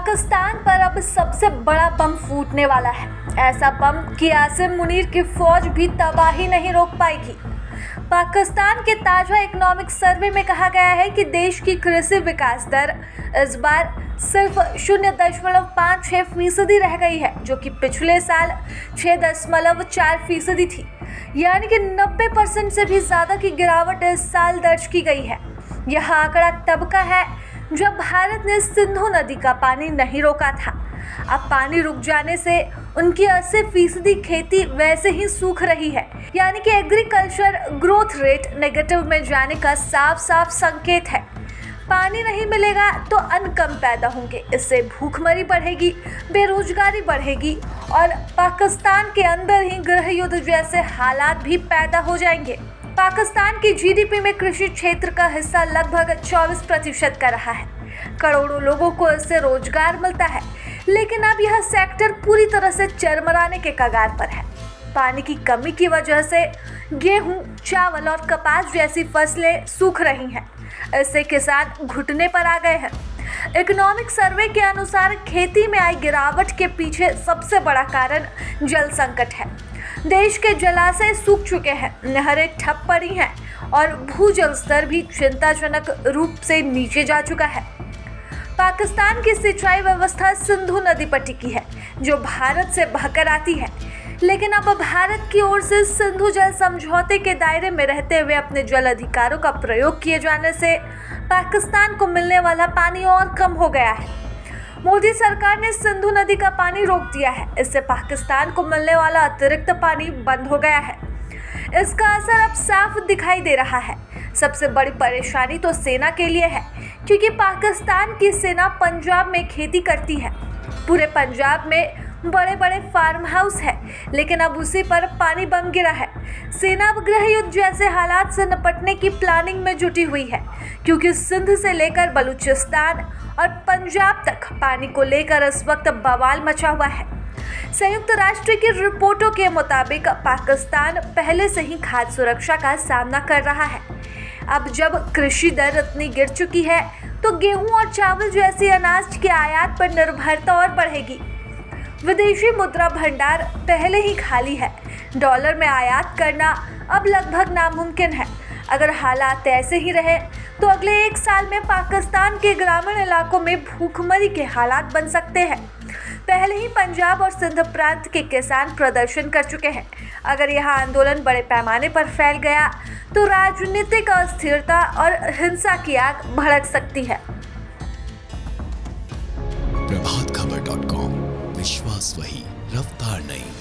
पाकिस्तान पर अब सबसे बड़ा बम फूटने वाला है। ऐसा बम कि आसिम मुनीर की फौज भी तबाही नहीं रोक पाएगी। पाकिस्तान के ताज़ा इकोनॉमिक सर्वे में कहा गया है कि देश की कृषि विकास दर इस बार सिर्फ 0.56% रह गई है, जो कि पिछले साल 6.4% थी। यानी कि 90% से भी ज़्यादा की गिरावट इस साल दर्ज की गई है। यह आंकड़ा तब का है जब भारत ने सिंधु नदी का पानी नहीं रोका था। अब पानी रुक जाने से उनकी 80% खेती वैसे ही सूख रही है। यानी कि एग्रीकल्चर ग्रोथ रेट नेगेटिव में जाने का साफ साफ संकेत है। पानी नहीं मिलेगा तो अन्न कम पैदा होंगे, इससे भूखमरी बढ़ेगी, बेरोजगारी बढ़ेगी और पाकिस्तान के अंदर ही गृह युद्ध जैसे हालात भी पैदा हो जाएंगे। पाकिस्तान की जीडीपी में कृषि क्षेत्र का हिस्सा लगभग 24% का रहा है। करोड़ों लोगों को इससे रोजगार मिलता है, लेकिन अब यह सेक्टर पूरी तरह से चरमराने के कगार पर है। पानी की कमी की वजह से गेहूं, चावल और कपास जैसी फसलें सूख रही हैं। इससे किसान घुटने पर आ गए हैं। इकोनॉमिक सर्वे के अनुसार खेती में आई गिरावट के पीछे सबसे बड़ा कारण जल संकट है। देश के जलाशय सूख चुके हैं, नहरें ठप पड़ी हैं और भूजल स्तर भी चिंताजनक रूप से नीचे जा चुका है। पाकिस्तान की सिंचाई व्यवस्था सिंधु नदी पर टिकी है, जो भारत से बहकर आती है, लेकिन अब भारत की ओर से सिंधु जल समझौते के दायरे में रहते हुए अपने जल अधिकारों का प्रयोग किए जाने से पाकिस्तान को मिलने वाला पानी और कम हो गया है। मोदी सरकार ने सिंधु नदी का पानी रोक दिया है। इससे पाकिस्तान को मिलने वाला अतिरिक्त पानी बंद हो गया है। इसका असर अब साफ दिखाई दे रहा है। सबसे बड़ी परेशानी तो सेना के लिए है, क्योंकि पाकिस्तान की सेना पंजाब में खेती करती है। पूरे पंजाब में बड़े बड़े फार्म हाउस है, लेकिन अब उसी पर पानी बम गिरा है। सेना अब गृह युद्ध जैसे हालात से निपटने की प्लानिंग में जुटी हुई है, क्योंकि सिंध से लेकर बलूचिस्तान और पंजाब तक पानी को लेकर इस वक्त बवाल मचा हुआ है। संयुक्त राष्ट्र की रिपोर्टों के मुताबिक पाकिस्तान पहले से ही खाद्य सुरक्षा का सामना कर रहा है। अब जब कृषि दर इतनी गिर चुकी है, तो गेहूं और चावल जैसी अनाज के आयात पर निर्भरता और बढ़ेगी। विदेशी मुद्रा भंडार पहले ही खाली है। डॉलर में आयात करना अब लगभग नामुमकिन है। अगर हालात ऐसे ही रहे तो अगले 1 साल में पाकिस्तान के ग्रामीण इलाकों में भूखमरी के हालात बन सकते हैं। पहले ही पंजाब और सिंध प्रांत के किसान प्रदर्शन कर चुके हैं। अगर यह आंदोलन बड़े पैमाने पर फैल गया तो राजनीतिक अस्थिरता और हिंसा की आग भड़क सकती है। प्रभातखबर.com, विश्वास वही, रफ्तार नहीं।